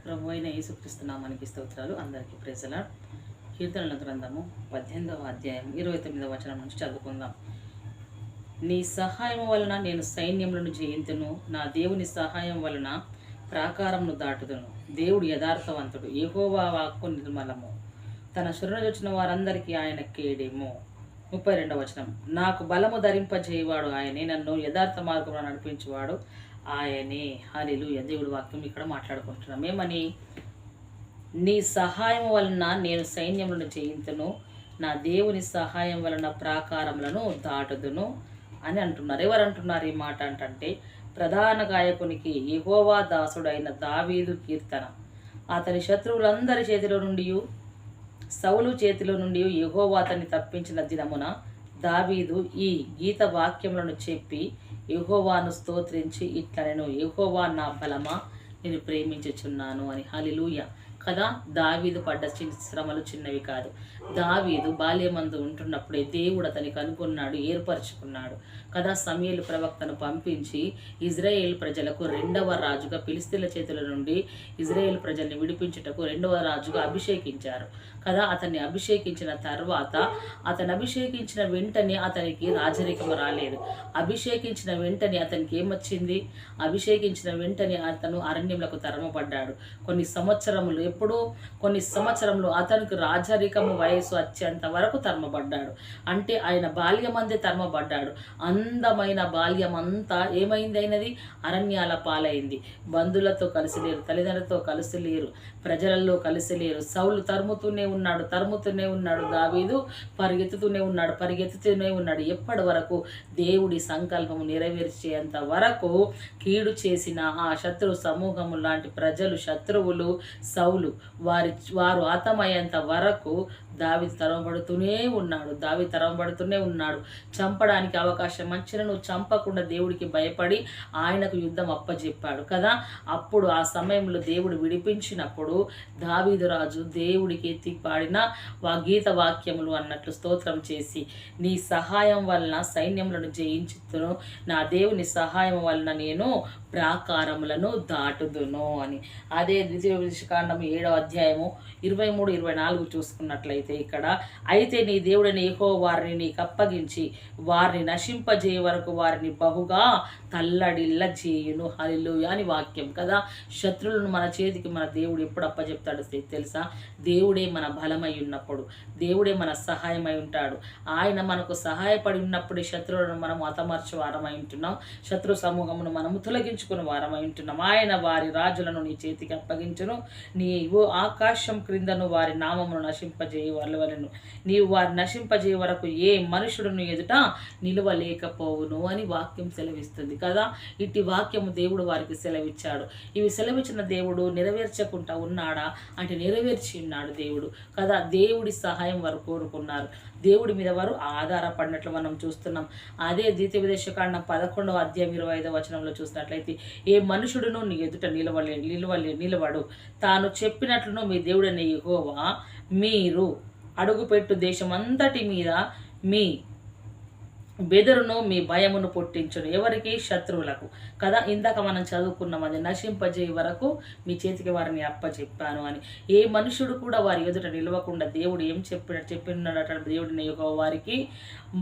ప్రభు అయిన యేసుక్రీస్తు నామానికి స్తోత్రాలు. అందరికీ ప్రైజ్ లార్డ్. కీర్తనల గ్రంథము 18వ అధ్యాయం 29వ వచనం నుంచి చదువుకుందాం. నీ సహాయం వలన నేను సైన్యములను జయింతును, నా దేవుని సహాయం వలన ప్రాకారమును దాటుదును. దేవుడు యథార్థవంతుడు, యెహోవా వాక్కు నిర్మలము, తన శరణుజొచ్చిన వారందరికీ ఆయన కేడెము. 32వ వచనం. నాకు బలము ధరింపజేయవాడు ఆయనే, నన్ను యథార్థ మార్గంలో నడిపించేవాడు ఆయనే. హల్లెలూయా. దేవుడి వాక్యం ఇక్కడ మాట్లాడుకుంటున్నాం. ఏమని? నీ సహాయం వలన నేను సైన్యములను జయింతును, నా దేవుని సహాయం వలన ప్రాకారములను దాటుదును అని అంటున్నారు. ఎవరు అంటున్నారు ఈ మాట అంటే ప్రధాన గాయకునికి యెహోవా దాసుడైన దావీదు కీర్తన. అతని శత్రువులందరి చేతిలో నుండి, సౌలు చేతిలో నుండి యెహోవా అతన్ని తప్పించిన దినమున దావీదు ఈ గీత వాక్యములను చెప్పి యెహోవాను స్తోత్రించి ఇట్లనెను, యెహోవా నా బలమా, నేను ప్రేమించుచున్నాను అని. హల్లెలూయా. కదా, దావీదు పడ్డ శ్రమలు చిన్నవి కాదు. దావీదు బాల్యమందు ఉంటున్నప్పుడే దేవుడు అతనికి అనుకున్నాడు, ఏర్పరచుకున్నాడు కదా. సమూయేలు ప్రవక్తను పంపించి ఇజ్రాయేల్ ప్రజలకు రెండవ రాజుగా, ఫిలిష్తీయుల చేతుల నుండి ఇజ్రాయేల్ ప్రజల్ని విడిపించుటకు రెండవ రాజుగా అభిషేకించారు కదా. అతన్ని అభిషేకించిన తర్వాత, అతను అభిషేకించిన వెంటనే అతనికి రాజరికం రాలేదు. అభిషేకించిన వెంటనే అతనికి ఏమొచ్చింది? అభిషేకించిన వెంటనే అతను అరణ్యములకు తరమపడ్డాడు. కొన్ని సంవత్సరములు అతనికి రాజరికము వయసు వచ్చేంత వరకు తరమబడ్డాడు. అంటే ఆయన బాల్యమందే తరమబడ్డాడు. అందమైన బాల్యం అంతా ఏమైంది? అయినది అరణ్యాల పాలైంది. బంధువులతో కలిసి లేరు, తల్లిదండ్రులతో కలిసి లేరు, ప్రజలలో కలిసి లేరు. సౌలు తరుముతూనే ఉన్నాడు. దావీదు పరిగెత్తుతూనే ఉన్నాడు. ఎప్పటి వరకు? దేవుడి సంకల్పము నెరవేర్చేంత వరకు కీడు చేసిన ఆ శత్రు సమూహము లాంటి ప్రజలు, శత్రువులు, సౌలు వారు హతమయ్యేంత వరకు దావీదు తరమబడుతూనే ఉన్నాడు. చంపడానికి అవకాశం వచ్చిన నువ్వు చంపకుండా దేవుడికి భయపడి ఆయనకు యుద్ధం అప్పచెప్పాడు కదా. అప్పుడు ఆ సమయంలో దేవుడు విడిపించినప్పుడు దావీదు రాజు దేవుడికి ఎత్తి పాడిన గీత వాక్యములు అన్నట్లు స్తోత్రం చేసి, నీ సహాయం వలన సైన్యములను జయించుతును, నా దేవుని సహాయం వలన నేను ప్రాకారములను దాటుదును అని. అదే ద్వితీయోపదేశకాండం 7వ అధ్యాయము 23-24 చూసుకున్నట్లయితే ఇక్కడ, అయితే నీ దేవుడైన యెహోవా వారిని నీకు అప్పగించి వారిని నశింపజేయ వరకు వారిని బహుగా తల్లడిల్ల చేయును. హల్లెలూయా అని వాక్యం కదా. శత్రువులను మన చేతికి మన దేవుడు ఎప్పుడు అప్పచెప్తాడు తెలుసా? దేవుడే మన బలమై ఉన్నప్పుడు, దేవుడే మన సహాయమై ఉంటాడు. ఆయన మనకు సహాయపడి ఉన్నప్పుడే శత్రువులను మనం హతమర్చు వారమై ఉంటున్నాం, శత్రు సమూహమును మనము తొలగించుకుని వారమై ఉంటున్నాం. ఆయన వారి రాజులను నీ చేతికి అప్పగించును, నీవు ఆకాశం క్రిందను వారి నామమును నశింపజేయవలెను, నీవు వారి నశింపజేయ వరకు ఏ మనుషుడును ఎదుట నిలువలేకపోవును అని వాక్యం సెలవిస్తుంది కదా. ఇట్టి వాక్యము దేవుడు వారికి సెలవిచ్చాడు. ఇవి సెలవిచ్చిన దేవుడు నెరవేర్చకుండా ఉన్నాడా అంటే నెరవేర్చి ఉన్నాడు దేవుడు కదా. దేవుడి సహాయం వారు కోరుకున్నారు, దేవుడి మీద వారు ఆధారపడినట్లు మనం చూస్తున్నాం. అదే ద్వితీయోపదేశకాండం 11వ అధ్యాయం 25వ వచనంలో చూసినట్లయితే, ఏ మనుషుడును నీ ఎదుట నిలవడు, తాను చెప్పినట్లును మీ దేవుడైన యెహోవా మీరు అడుగుపెట్టు దేశమంతటి మీద మీ బెదరును, మీ భయమును పుట్టించును. ఎవరికి? శత్రువులకు కదా. ఇందాక మనం చదువుకున్నాం, అది నశింపజేయ వరకు మీ చేతికి వారిని అప్పచెప్పాను అని. ఏ మనుషుడు కూడా వారి ఎదుట నిలవకుండా దేవుడు ఏం చెప్పినాడట? దేవుడిని వారికి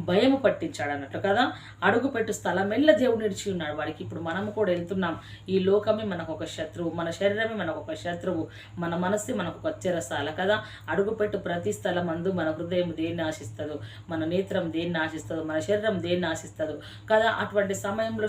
భయము పట్టించాడు అన్నట్టు కదా. అడుగుపెట్టు స్థలమెల్ల దేవుడు నిలిచి ఉన్నాడు వాడికి. ఇప్పుడు మనము కూడా వెళ్తున్నాం. ఈ లోకమే మనకు ఒక శత్రువు, మన శరీరమే మనకు ఒక శత్రువు, మన మనస్సు మనకు ఒక చెరసాల కదా. అడుగుపెట్టు ప్రతి స్థలం అందు మన హృదయం దేన్ని ఆశిస్తుందో, మన నేత్రం దేన్ని ఆశిస్తుందో, మన శరీరం దేన్ని ఆశిస్తుందో కదా. అటువంటి సమయంలో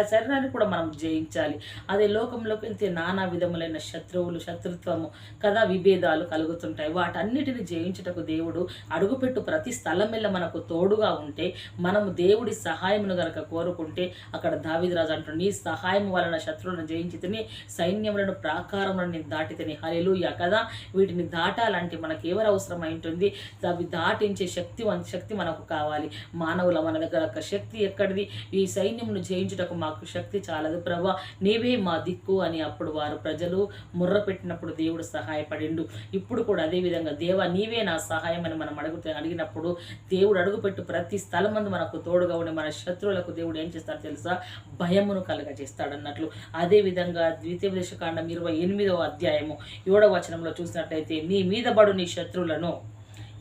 శరీరాన్ని కూడా మనం జయించాలి. అదే లోకంలోకి వెళ్తే నానా విధములైన శత్రుత్వము కదా, విభేదాలు కలుగుతుంటాయి. వాటన్నిటిని జయించుటకు దేవుడు అడుగుపెట్టు ప్రతి స్థలం వల్ల మనకు తోడుగా ఉంటే, మనము దేవుడి సహాయమును గనక కోరుకుంటే, అక్కడ దావీదు రాజు అంటాడు, నీ సహాయం వలన శత్రువులను జయించితిని, సైన్యములను ప్రాకారములను నేను దాటితిని. హల్లెలూయా కదా. వీటిని దాటాలంటే మనకు ఎవరు అవసరమై ఉంటుంది? అవి దాటించే శక్తి మనకు కావాలి. మానవుల మన దగ్గర ఒక శక్తి ఎక్కడిది, ఈ సైన్యంను జయించుటకు మాకు శక్తి చాలదు ప్రభా, నీవే మా దిక్కు అని అప్పుడు వారు ప్రజలు ముర్ర పెట్టినప్పుడు దేవుడు సహాయపడిండు. ఇప్పుడు కూడా అదే విధంగా దేవా నీవే నా సహాయం అని మనం అడిగినప్పుడు దేవుడు అడుగుపెట్టు ప్రతి స్థలం మందు మనకు తోడుగా ఉండి మన శత్రువులకు దేవుడు ఏం చేస్తాడో తెలుసా, భయమును కలుగజేస్తాడు అన్నట్లు. అదే విధంగా ద్వితీయోపదేశకాండం 28వ అధ్యాయము 7వ వచనంలో చూసినట్లయితే, నీ మీద బడు నీ శత్రువులను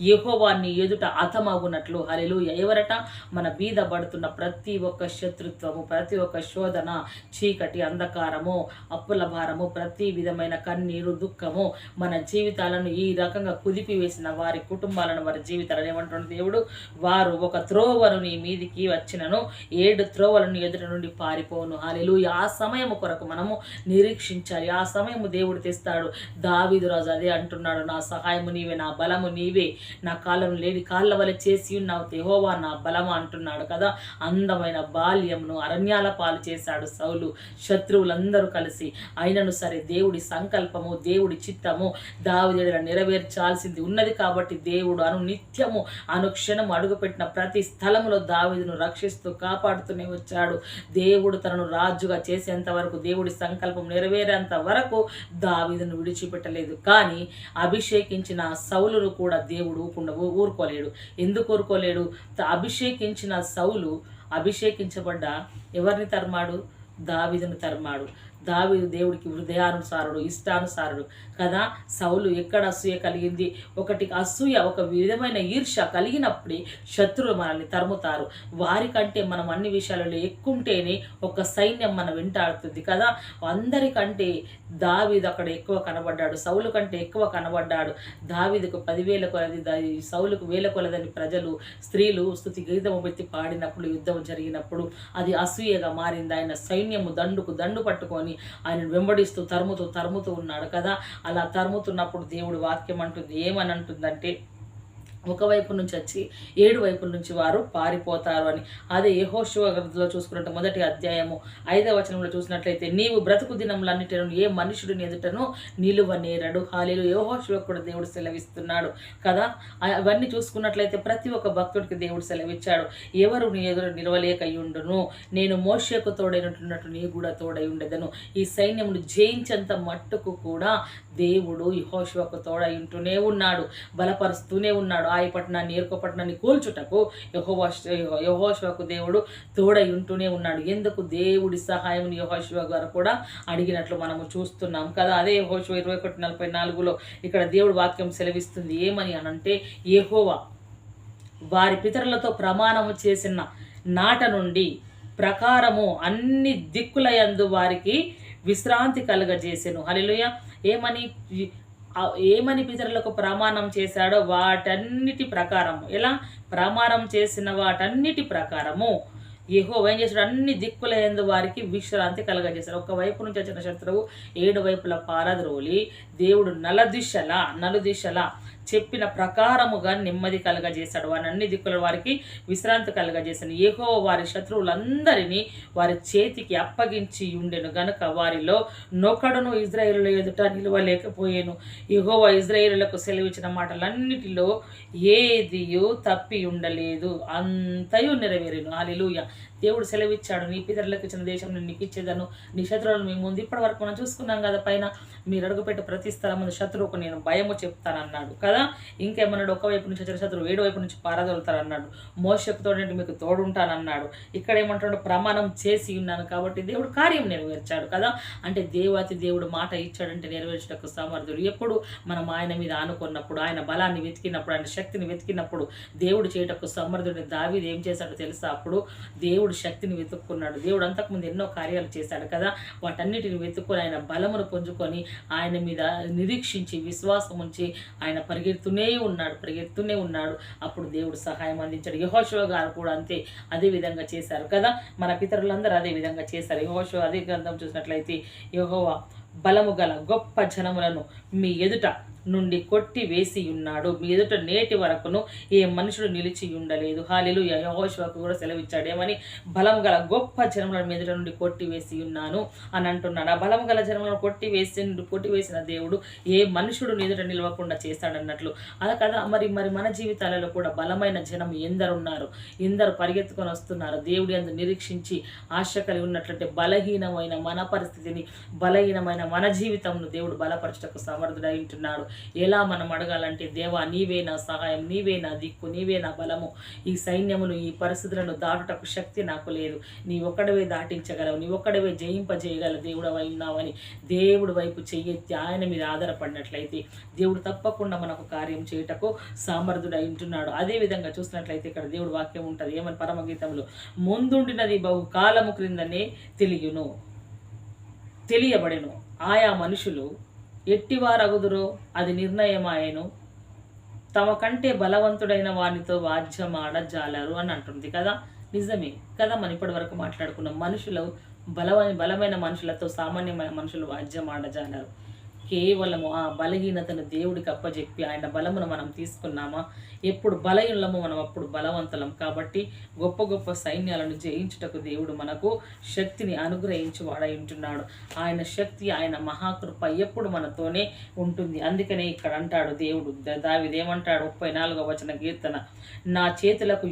యెహోవా నీ ఎదుట హతమగునట్లు. హల్లెలూయా. ఎవరట? మన మీద పడుతున్న ప్రతి ఒక్క శత్రుత్వము, ప్రతి ఒక్క శోధన, చీకటి, అంధకారము, అప్పుల భారము, ప్రతి విధమైన కన్నీరు, దుఃఖము మన జీవితాలను ఈ రకంగా కుదిపివేసిన వారి కుటుంబాలను, వారి జీవితాలను ఏమంటున్నాడు దేవుడు, వారు ఒక త్రోవను నీ మీదికి వచ్చినను 7 త్రోవలను ఎదుట నుండి పారిపోను. హల్లెలూయా. ఆ సమయము కొరకు మనము నిరీక్షించాలి. ఆ సమయము దేవుడు తెస్తాడు. దావీదు రాజు అదే అంటున్నాడు, నా సహాయము నీవే, నా బలము నీవే, నా కాళ్ళను లేని కాళ్ళ వల్ల చేసి ఉన్నావు, యెహోవా నా బలము అంటున్నాడు కదా. అందమైన బాల్యమును అరణ్యాల పాలు చేశాడు సౌలు, శత్రువులందరూ కలిసి. అయినను సరే దేవుడి సంకల్పము, దేవుడి చిత్తము దావీదు నెరవేర్చాల్సింది ఉన్నది కాబట్టి దేవుడు నిత్యము అనుక్షణము అడుగుపెట్టిన ప్రతి స్థలములో దావీదును రక్షిస్తూ కాపాడుతూనే వచ్చాడు. దేవుడు తనను రాజుగా చేసేంత వరకు, దేవుడి సంకల్పం నెరవేరేంత వరకు దావీదును విడిచిపెట్టలేదు. కానీ అభిషేకించిన సౌలును కూడా దేవుడు ఊరుకోలేడు. ఎందుకు ఊరుకోలేడు? అభిషేకించిన సౌలు అభిషేకించబడ్డ ఎవరిని తరిమాడు? దావీదును తరిమాడు. దావీదు దేవుడికి హృదయానుసారుడు, ఇష్టానుసారుడు కదా. సౌలు ఎక్కడ అసూయ కలిగింది? అసూయ, ఒక విధమైన ఈర్ష్య కలిగినప్పుడే శత్రువులు మనల్ని తరుముతారు. వారికంటే మనం అన్ని విషయాలలో ఎక్కుంటేనే ఒక సైన్యం మన వెంటాడుతుంది కదా. అందరికంటే దావీదు అక్కడ ఎక్కువ కనబడ్డాడు, సౌలు కంటే ఎక్కువ కనబడ్డాడు. దావీదుకు 10,000 కొలది, సౌలుకు 1,000 కొలదని ప్రజలు, స్త్రీలు స్తుతి గీతము పెట్టి పాడినప్పుడు, యుద్ధం జరిగినప్పుడు అది అసూయగా మారింది. ఆయన సైన్యము దండు పట్టుకొని ఆయన వెంబడిస్తూ తరుముతూ ఉన్నాడు కదా. అలా తరుముతున్నప్పుడు దేవుడు వాక్యం అంటుంది, ఏమని అంటుందంటే, ఒకవైపు నుంచి వచ్చి 7 వైపుల నుంచి వారు పారిపోతారు అని. అదే యెహోషువ గ్రంథంలో చూసుకున్నట్టు 1వ అధ్యాయము 5వ వచనంలో చూసినట్లయితే, నీవు బ్రతుకు దినములన్నిటిను ఏ మనుషుడిని ఎదుటను నిలువనేరడు. హల్లెలూయా. యెహోషువ కూడా దేవుడు సెలవిస్తున్నాడు కదా. అవన్నీ చూసుకున్నట్లయితే ప్రతి ఒక్క భక్తుడికి దేవుడు సెలవిచ్చాడు. ఎవరు నీ ఎదురు నిలవలేకయుండును, నేను మోషేకు తోడైనట్టున్నట్టు నీ కూడా తోడై ఉండేదను. ఈ సైన్యమును జయించేంత మట్టుకు కూడా దేవుడు యెహోషువకు తోడై ఉంటూనే ఉన్నాడు, బలపరుస్తూనే ఉన్నాడు. హాయి పట్టణాన్ని, ఎరుకో పట్టణాన్ని కూల్చుటకు యెహోషువకు దేవుడు తోడై ఉంటూనే ఉన్నాడు. ఎందుకు? దేవుడి సహాయం యెహోషువ గారు కూడా అడిగినట్లు మనము చూస్తున్నాం కదా. అదే యెహోషువ 21:44లో ఇక్కడ దేవుడు వాక్యం సెలవిస్తుంది. ఏమని అనంటే, యెహోవా వారి పితరులతో ప్రమాణము చేసిన నాట నుండి ప్రకారము అన్ని దిక్కులయందు వారికి విశ్రాంతి కలుగజేసెను. హల్లెలూయా. ఏమని పితరులకు ప్రమాణం చేశాడో వాటన్నిటి ప్రకారము, ఎలా ప్రమాణం చేసిన వాటన్నిటి ప్రకారము యెహోవా ఏం చేశాడు? అన్ని దిక్కుల యందు వారికి విశ్రాంతి కలగజేశాడు. ఒక వైపు నుంచి వచ్చిన శత్రువు 7 వైపుల పారద్రోలి దేవుడు నలుదిశలా చెప్పిన ప్రకారముగా నెమ్మది కలగజేశాడు. వారి అన్ని దిక్కుల వారికి విశ్రాంతి కలగజేశాడు. యెహోవా వారి శత్రువులందరినీ వారి చేతికి అప్పగించి ఉండెను గనుక వారిలో నొకడును ఇజ్రాయేలుల ఎదుట నిలవలేకపోయాను. యెహోవా ఇజ్రాయేలులకు సెలవిచ్చిన మాటలన్నిటిలో ఏదియు తప్పి ఉండలేదు, అంతయు నెరవేరెను. హల్లెలూయా. దేవుడు సెలవిచ్చాడు, నీ పితరులకు ఇచ్చిన దేశం నేను నీకు ఇచ్చేదను, నీ శత్రువులను మీ ముందు. ఇప్పటి వరకు మనం చూసుకున్నాం కదా, పైన మీరు అడుగుపెట్టే ప్రతి స్థలం ముందు శత్రువుకు నేను భయము చెప్తానన్నాడు కదా. ఇంకేమన్నాడు? ఒకవైపు నుంచి వచ్చిన శత్రువు 7 వైపు నుంచి పారదోలుతారన్నాడు. మోషేకు తోడంటే మీకు తోడుంటానన్నాడు. ఇక్కడ ఏమంటాడు? ప్రమాణం చేసి ఉన్నాను కాబట్టి దేవుడు కార్యం నెరవేర్చాడు కదా. అంటే దేవాతి దేవుడు మాట ఇచ్చాడంటే నెరవేర్చడానికి సమర్థుడు. ఎప్పుడు మనం ఆయన మీద ఆనుకున్నప్పుడు, ఆయన బలాన్ని వెతికినప్పుడు, ఆయన శక్తిని వెతికినప్పుడు దేవుడు చేయటకు సమర్థుడిని. దావీదు ఏం చేశాడో తెలుసా? అప్పుడు దేవుడు శక్తిని వెతుక్కున్నాడు. దేవుడు అంతకుముందు ఎన్నో కార్యాలు చేశాడు కదా. వాటన్నిటిని వెతుక్కొని ఆయన బలమును పుంజుకొని ఆయన మీద నిరీక్షించి విశ్వాసం ఉంచి ఆయన పరిగెడుతూనే ఉన్నాడు. అప్పుడు దేవుడు సహాయం అందించాడు. యెహోషువ గారు కూడా అదే విధంగా చేశారు కదా. మన పితరులందరూ అదే విధంగా చేశారు. యెహోషువ అదే గ్రంథం చూసినట్లయితే, యెహోవా బలము గల గొప్ప జనములను మీ ఎదుట నుండి కొట్టి వేసి ఉన్నాడు, మీ ఎదుట నేటి వరకును ఏ మనుషుడు నిలిచి ఉండలేదు. హల్లెలూయా. యెహోషువకు కూడా సెలవిచ్చాడు ఏమని, బలం గల గొప్ప జనములను మీ ఎదుట నుండి కొట్టి వేసి ఉన్నాను అని అంటున్నాడు. ఆ బలం గల జనములను కొట్టివేసిన దేవుడు ఏ మనుషుడు ఎదుట నిలవకుండా చేస్తాడన్నట్లు. అలా కదా మరి మన జీవితాలలో కూడా బలమైన జనం ఎందరు పరిగెత్తుకొని వస్తున్నారు. దేవుడి యందు నిరీక్షించి ఆశ కలిగి ఉన్నట్లయితే బలహీనమైన మన పరిస్థితిని, బలహీనమైన మన జీవితంను దేవుడు బలపరచటకు సమర్థుడై ఉంటున్నాడు. ఎలా మనం అడగాలంటే, దేవా నీవే నా సహాయం, నీవే నా దిక్కు, నీవే నా బలము, ఈ సైన్యమును ఈ పరిస్థితులను దాటుటకు శక్తి నాకు లేదు, నీ ఒక్కడవే దాటించగలవు, నీ ఒక్కడవే జయింపజేయగల దేవుడవై ఉన్నావని దేవుడి వైపు చెయ్యెత్తి ఆయన మీద ఆధారపడినట్లయితే దేవుడు తప్పకుండా మనకు కార్యం చేయుటకు సమర్థుడై ఉంటున్నాడు. అదే విధంగా చూసినట్లయితే ఇక్కడ దేవుడు వాక్యం ఉంటుంది ఏమని, పరమగీతంలో, ముందుండినది బహుకాలము క్రిందనే తెలియబడెను, ఆయా మనుషులు ఎట్టివారగుదురో అది నిర్ణయమాయను, తమ కంటే బలవంతుడైన వానితో వాద్యమాడజాలరు అని అంటుంది కదా. నిజమే కదా. మనం ఇప్పటి వరకు మాట్లాడుకున్నాం, మనుషులు బలమైన మనుషులతో సామాన్యమైన మనుషులు వాద్యమాడజాలరు. కేవలము ఆ బలహీనతను దేవుడికి అప్పజెప్పి ఆయన బలమును మనం తీసుకున్నామా, ఎప్పుడు బలహీనము మనం అప్పుడు బలవంతులం. కాబట్టి గొప్ప గొప్ప సైన్యాలను జయించుటకు దేవుడు మనకు శక్తిని అనుగ్రహించి వాడై ఉంటున్నాడు. ఆయన శక్తి, ఆయన మహాకృప ఎప్పుడు మనతోనే ఉంటుంది. అందుకనే ఇక్కడ అంటాడు దేవుడు, దావీదు ఏమంటాడు 34వ వచన కీర్తన, నా చేతులకు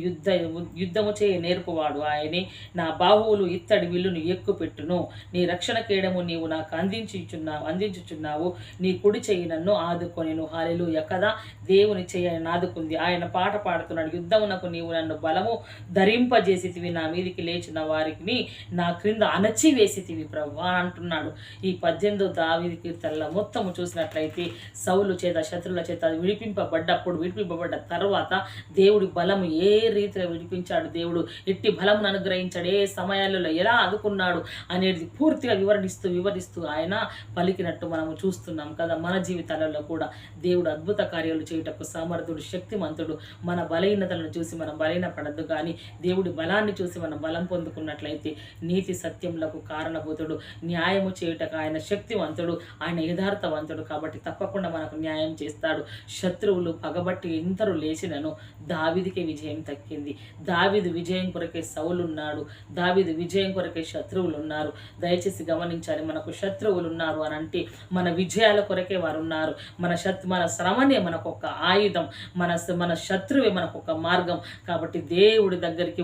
యుద్ధము చేయ నేర్పువాడు ఆయనే, నా బాహువులు ఇత్తడి విల్లును ఎక్కుపెట్టును, నీ రక్షణ కేడము నీవు నాకు అందించుచున్నావు, నీ కుడి చెయ్యి నన్ను ఆదుకొనెను. హల్లెలూయా కదా. దేవుని చెయ్యి ఆదుకుంది. ఆయన పాట పాడుతున్నాడు, యుద్ధమునకు నీవు నన్ను బలము ధరింపజేసితివి, నా మీదికి లేచిన వారికి నా క్రింద అణచివేసితివి ప్రభువా అంటున్నాడు. ఈ 18వ దావీదు కీర్తనలో మొత్తము చూసినట్లయితే సౌలు చేత, శత్రువుల చేత విడిపింపబడ్డ తర్వాత దేవుడి బలము ఏ రీతిగా విడిపించాడు, దేవుడు ఎట్టి బలమును అనుగ్రహించాడు, ఏ సమయాలలో ఎలా ఆదుకున్నాడు అనేది పూర్తిగా వివరిస్తూ ఆయన పలికినట్టు మనము చూస్తున్నాం కదా. మన జీవితాలలో కూడా దేవుడు అద్భుత కార్యాలు చేయుటకు సమర్థుడు, శక్తిమంతుడు. మన బలహీనతలను చూసి మనం బలహీనపడద్దు, కానీ దేవుడి బలాన్ని చూసి మనం బలం పొందుకున్నట్లయితే నీతి సత్యములకు కారణభూతుడు, న్యాయము చేయుటకు ఆయన శక్తివంతుడు, ఆయన యథార్థవంతుడు. కాబట్టి తప్పకుండా మనకు న్యాయం చేస్తాడు. శత్రువులు పగబట్టి ఎందరూ లేచినను దావీదుకే విజయం దక్కింది. దావీదు విజయం కొరకే సౌలున్నాడు, దావీదు విజయం కొరకే శత్రువులు ఉన్నారు. దయచేసి గమనించాలి, మనకు శత్రువులు ఉన్నారు అని అంటే మన విజయాల కొరకే వారు ఉన్నారు. మన శ్రమనే మనకు ఒక ఆయుధం, మన శత్రువే మనకు ఒక మార్గం. కాబట్టి దేవుడి దగ్గరికి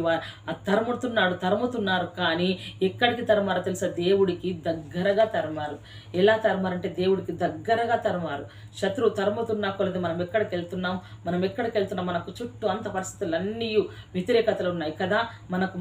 తరుముతున్నారు. కానీ ఎక్కడికి తరుమారో తెలుసా, దేవుడికి దగ్గరగా తరుమారు. ఎలా తరుమారంటే దేవుడికి దగ్గరగా తరుమారు. శత్రువు తరుముతున్నా కొలది మనం ఎక్కడికి వెళ్తున్నాం, మనకు చుట్టూ అంత పరిస్థితులన్నీ వ్యతిరేకతలు ఉన్నాయి కదా.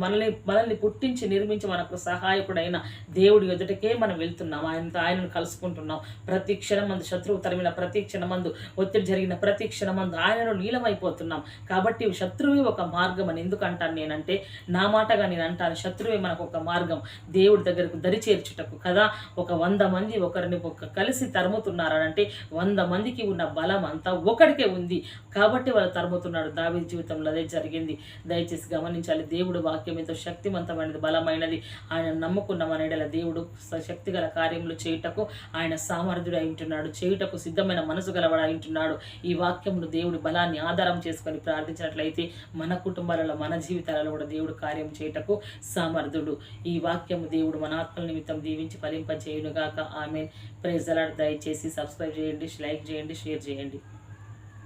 మనల్ని పుట్టించి నిర్మించి మనకు సహాయకుడైన దేవుడి ఎదుటకే మనం వెళ్తున్నాం, ఆయనను కలుసుకుంటున్నాం. ప్రతి క్షణమందు శత్రువు తరిమిన ప్రతి క్షణమందు, ఒత్తిడి జరిగిన ప్రతి క్షణమందు ఆయనను లీలమైపోతున్నాం. కాబట్టి శత్రువే ఒక మార్గం అని ఎందుకు అంటాను నేనంటే, నా మాటగా నేను అంటాను, శత్రువే మనకు ఒక మార్గం దేవుడి దగ్గరకు దరి చేర్చుటకు కదా. 100 మంది ఒకరిని కలిసి తరుముతున్నారంటే 100 మందికి ఉన్న బలం అంతా ఒకడికే ఉంది. కాబట్టి వాళ్ళు తరుముతున్నాడు. దావీదు జీవితంలో అదే జరిగింది. దయచేసి గమనించాలి, దేవుడు వాక్యం ఎంతో శక్తివంతమైనది, బలమైనది. ఆయన నమ్ముకున్న మన ఎడల దేవుడు శక్తిగల కార్యములు చేయుటకు ఆయన సామర్థ్యుడై ఉంటున్నాడు, చేయుటకు సిద్ధమైన మనసు గలవాడై ఉంటున్నాడు. ఈ వాక్యమును దేవుడి బలాన్ని ఆధారం చేసుకొని ప్రార్థించినట్లయితే మన కుటుంబాలలో, మన జీవితాలలో కూడా దేవుడు కార్యం చేయుటకు సామర్థ్యుడు. ఈ వాక్యము దేవుడు మన ఆత్మల నిమిత్తం దీవించి ఫలింపజేయునుగాక. ఆమేన్. Praise the lord. దయచేసి సబ్స్క్రైబ్ చేయండి, లైక్ చేయండి, షేర్ చేయండి.